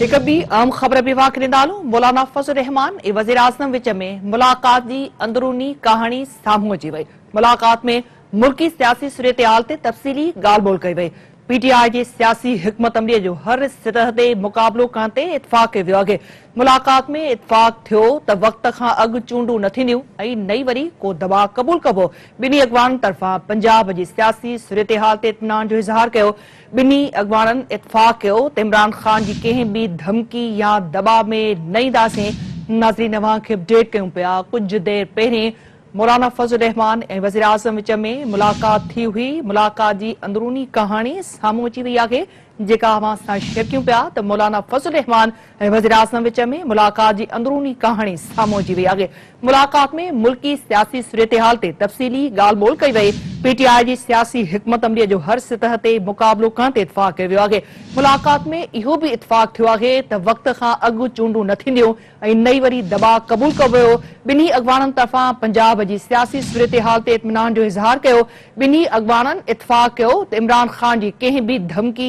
एक ॿी अहम ख़बर विभाग के नालो मौलाना फज़ल रहमान ऐं वज़ीर आज़म विच में मुलाक़ात जी अंदरूनी कहानी साम्हूं अची वई। मुलाक़ात में मुल्की सियासी सूरतहाल ते तफ़सीली ॻाल्हि ॿोल कई वई। पीटीआई जी सियासी हिकमत अमलीअ जो हर सतह ते मुक़ाबलो करण ते इतफ़ाक़ कयो वियो आहे। मुलाक़ात में इतफ़ाक़ थियो त वक़्त खां अॻु चूंडूं न थींदियूं ऐं नई वरी को दबाउ क़बूल कबो। ॿिन्ही अॻवाननि तरफ़ां पंजाब जी सियासी सूरतहाल ते इत्मीनान जो इज़हार कयो। ॿिन्ही अॻवाननि इतफ़ाक़ कयो त इमरान ख़ान जी कंहिं बि धमकी या दबाउ में न ईंदासीं। नाज़रीन अवां खे अपडेट कयूं पिया। कुझु देर पहिरीं मौलाना फज़ल रहमान ऐं वज़ीर आज़म विच में मुलाक़ात थी हुई। मुलाक़ात जी अंदरूनी कहानी साम्हूं अची वई आहे, जेका अवां सां शेयर कयूं पिया त मौलाना फज़ल रहमान ऐं वज़ीर आज़म विच में मुलाक़ात जी अंदरूनी कहानी साम्हूं अची वई आहे। मुलाक़ात में मुल्की सियासी सूरतहाल ते तफ़सीली ॻाल्हि ॿोल कई वई। पीटीआई जी सियासी हिकमत अमलीअ जो हर सतह ते मुक़ाबलो करण ते इतफ़ाक़ कयो वियो आहे। मुलाक़ात में इहो बि इतफ़ाक़ थियो आहे त वक़्त खां अॻु चूंडूं न थींदियूं ऐं नई वरी दबाउ क़बूल कबो। ॿिन्ही अॻवाननि तरफ़ां पंजाब जी सियासी सूरतहाल ते इत्मीनान जो इज़हार कयो। ॿिन्ही अॻवाननि इतफ़ाक़ कयो त इमरान ख़ान जी कंहिं बि धमकी